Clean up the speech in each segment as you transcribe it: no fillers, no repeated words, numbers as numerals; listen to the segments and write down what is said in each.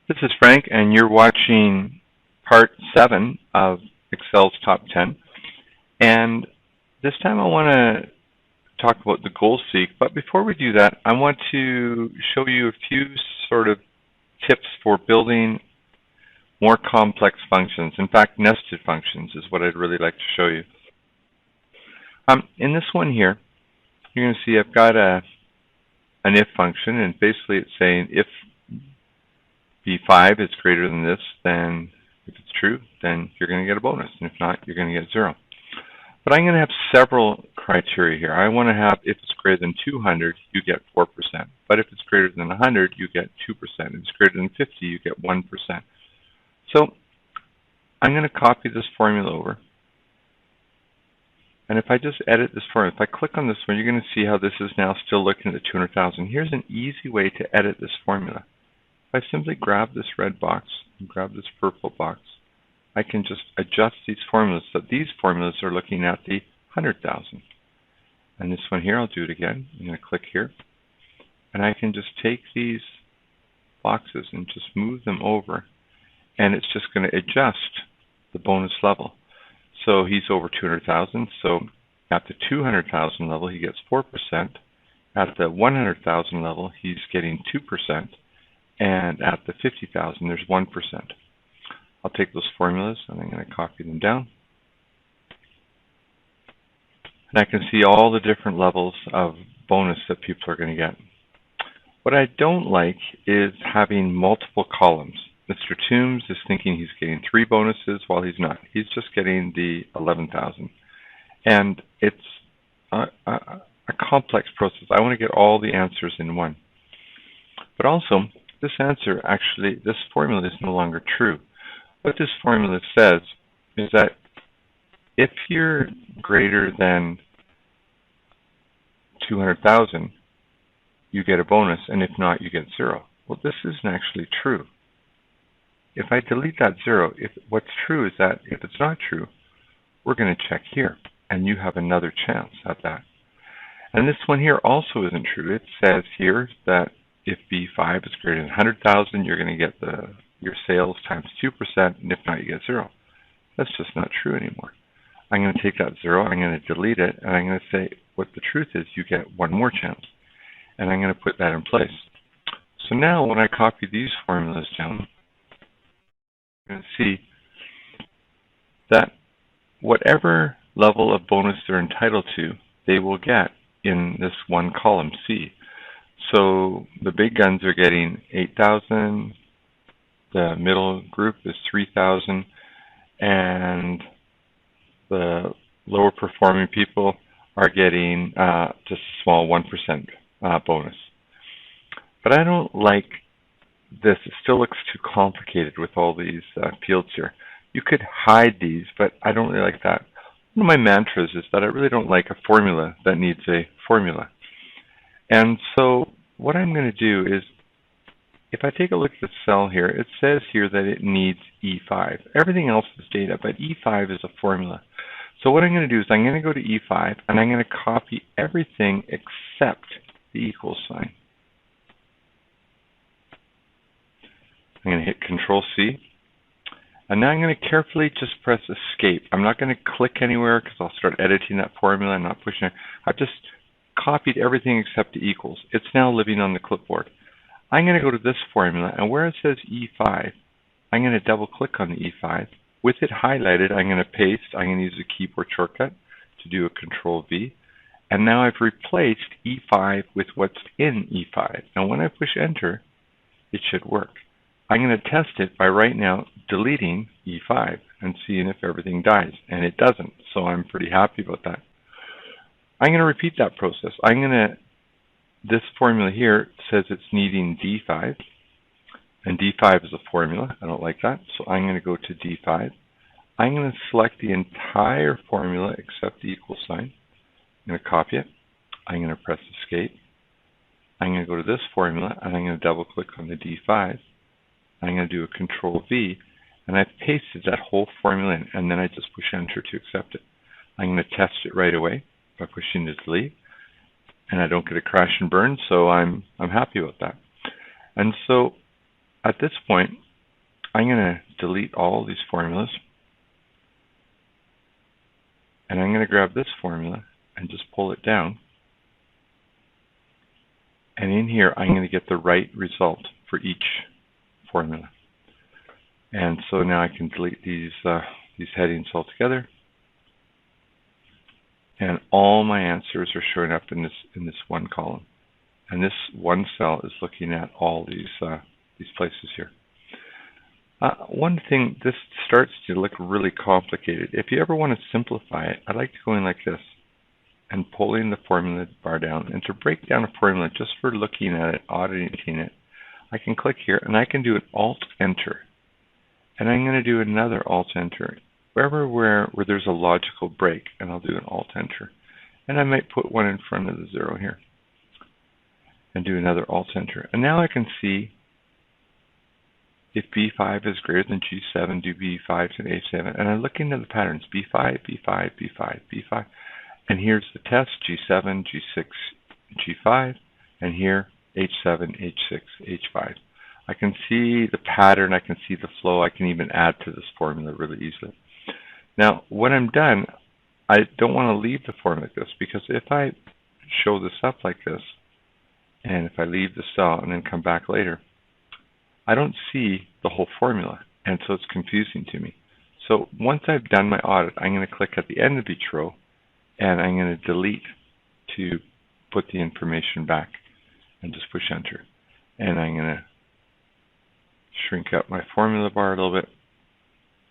This is Frank, and you're watching part 7 of Excel's Top 10. And this time I want to talk about the goal seek, but before we do that, I want to show you a few sort of tips for building more complex functions. In fact, nested functions is what I'd really like to show you. In this one here, you're going to see I've got an if function, and basically it's saying if B5 is greater than this, then if it's true, then you're going to get a bonus, and if not, you're going to get 0. But I'm going to have several criteria here. I want to have, if it's greater than 200, you get 4%. But if it's greater than 100, you get 2%. If it's greater than 50, you get 1%. So I'm going to copy this formula over. And if I just edit this formula, if I click on this one, you're going to see how this is now still looking at 200,000. Here's an easy way to edit this formula. If I simply grab this red box and grab this purple box, I can just adjust these formulas so these formulas are looking at the 100,000. And this one here, I'll do it again. I'm going to click here. And I can just take these boxes and just move them over. And it's just going to adjust the bonus level. So he's over 200,000. So at the 200,000 level, he gets 4%. At the 100,000 level, he's getting 2%. And at the 50,000, there's 1%. I'll take those formulas and I'm going to copy them down. And I can see all the different levels of bonus that people are going to get. What I don't like is having multiple columns. Mr. Toombs is thinking he's getting 3 bonuses while he's not. He's just getting the 11,000. And it's a complex process. I want to get all the answers in one. But also, this answer actually, this formula is no longer true. What this formula says is that if you're greater than 200,000, you get a bonus, and if not, you get 0. Well, this isn't actually true. If I delete that 0, what's true is that if it's not true, we're going to check here, and you have another chance at that. And this one here also isn't true. It says here that if B5 is greater than 100,000, you're going to get your sales times 2%, and if not, you get 0. That's just not true anymore. I'm going to take that 0, I'm going to delete it, and I'm going to say what the truth is, you get one more chance. And I'm going to put that in place. So now when I copy these formulas down, you're going to see that whatever level of bonus they're entitled to, they will get in this one column, C. So the big guns are getting 8,000, the middle group is 3,000, and the lower performing people are getting just a small 1% bonus. But I don't like this. It still looks too complicated with all these fields here. You could hide these, but I don't really like that. One of my mantras is that I really don't like a formula that needs a formula. And so what I'm going to do is, if I take a look at the cell here, it says here that it needs E5. Everything else is data, but E5 is a formula. So what I'm going to do is I'm going to go to E5, and I'm going to copy everything except the equal sign. I'm going to hit Control-C. And now I'm going to carefully just press Escape. I'm not going to click anywhere because I'll start editing that formula. I'm not pushing it. I've just copied everything except the equals. It's now living on the clipboard. I'm going to go to this formula, and where it says E5, I'm going to double click on the E5. With it highlighted, I'm going to paste. I'm going to use the keyboard shortcut to do a Control-V. And now I've replaced E5 with what's in E5. Now when I push Enter, it should work. I'm going to test it by right now deleting E5 and seeing if everything dies. And it doesn't, so I'm pretty happy about that. I'm going to repeat that process. This formula here says it's needing D5, and D5 is a formula. I don't like that, so I'm going to go to D5. I'm going to select the entire formula except the equal sign. I'm going to copy it. I'm going to press Escape. I'm going to go to this formula, and I'm going to double click on the D5. I'm going to do a Control-V, and I've pasted that whole formula in, and then I just push Enter to accept it. I'm going to test it right away by pushing the delete, and I don't get a crash and burn, so I'm happy about that. And so at this point, I'm going to delete all these formulas, and I'm going to grab this formula and just pull it down. And in here, I'm going to get the right result for each formula. And so now I can delete these headings altogether, and all my answers are showing up in this one column. And this one cell is looking at all these places here. One thing, this starts to look really complicated. If you ever want to simplify it, I like to go in like this and pulling the formula bar down. And to break down a formula just for looking at it, auditing it, I can click here and I can do an Alt-Enter. And I'm going to do another Alt-Enter. Where there's a logical break, and I'll do an Alt-Enter. And I might put one in front of the 0 here. And do another Alt-Enter. And now I can see if B5 is greater than G7, do B5 to A7. And I'm looking at the patterns, B5, B5, B5, B5. And here's the test, G7, G6, G5. And here, H7, H6, H5. I can see the pattern, I can see the flow, I can even add to this formula really easily. Now, when I'm done, I don't want to leave the formula like this, because if I show this up like this, and if I leave the cell and then come back later, I don't see the whole formula, and so it's confusing to me. So once I've done my audit, I'm going to click at the end of each row, and I'm going to delete to put the information back, and just push Enter. And I'm going to shrink up my formula bar a little bit,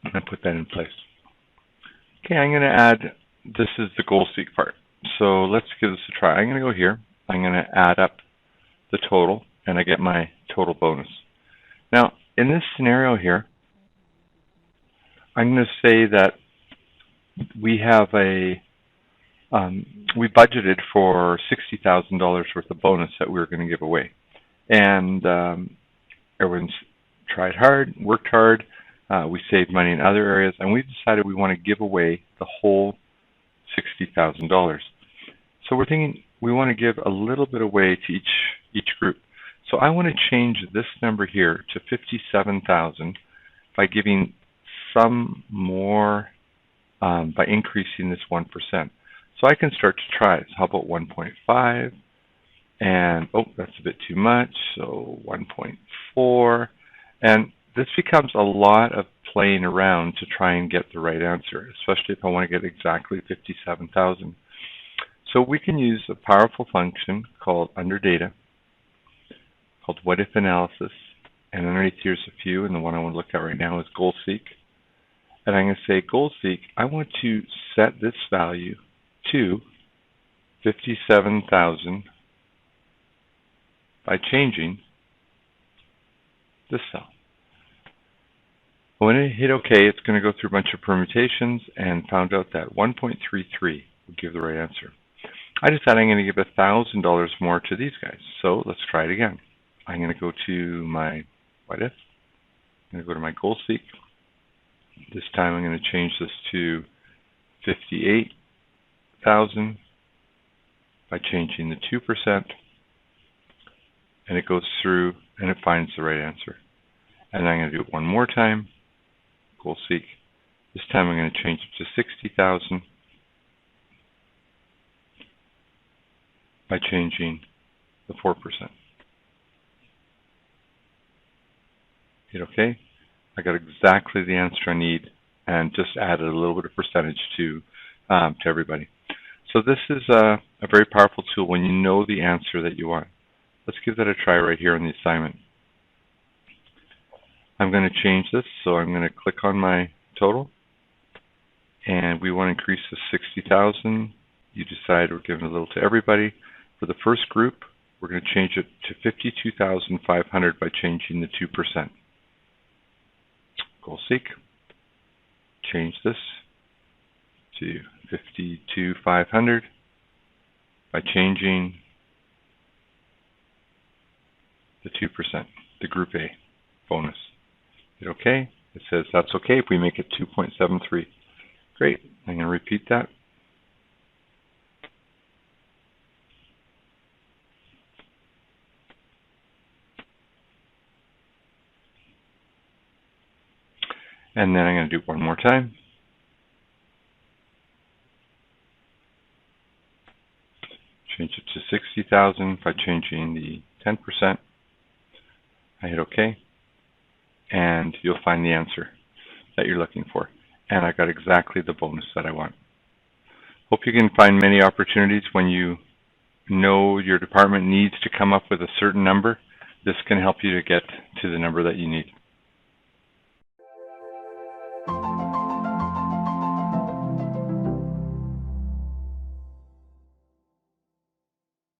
and put that in place. Okay, I'm going to add, this is the goal seek part. So let's give this a try. I'm going to go here, I'm going to add up the total, and I get my total bonus. Now, in this scenario here, I'm going to say that we have we budgeted for $60,000 worth of bonus that we were going to give away. And everyone's tried hard, worked hard, we saved money in other areas, and we decided we want to give away the whole $60,000. So we're thinking we want to give a little bit away to each group. So I want to change this number here to 57,000 by giving some more, by increasing this 1%. So I can start to try it. So how about 1.5? And, oh, that's a bit too much, so 1.4. And this becomes a lot of playing around to try and get the right answer, especially if I want to get exactly 57,000. So we can use a powerful function called under data, called what if analysis. And underneath here's a few, and the one I want to look at right now is goal seek. And I'm going to say goal seek, I want to set this value to 57,000 by changing this cell. When I hit OK, it's going to go through a bunch of permutations and found out that 1.33 would give the right answer. I decided I'm going to give $1,000 more to these guys. So let's try it again. I'm going to go to my what if. I'm going to go to my goal seek. This time I'm going to change this to 58,000 by changing the 2%. And it goes through and it finds the right answer. And I'm going to do it one more time. Goal seek. This time I'm going to change it to 60,000 by changing the 4%. Hit OK. I got exactly the answer I need and just added a little bit of percentage to everybody. So this is a very powerful tool when you know the answer that you want. Let's give that a try right here on the assignment. I'm going to change this, so I'm going to click on my total, and we want to increase to 60,000. You decide we're giving a little to everybody. For the first group, we're going to change it to 52,500 by changing the 2%. Goal seek. Change this to 52,500 by changing the 2%, the group A bonus. Hit OK. It says that's okay if we make it 2.73. Great. I'm going to repeat that. And then I'm going to do it one more time. Change it to 60,000 by changing the 10%. I hit OK, and you'll find the answer that you're looking for. And I got exactly the bonus that I want. Hope you can find many opportunities when you know your department needs to come up with a certain number. This can help you to get to the number that you need.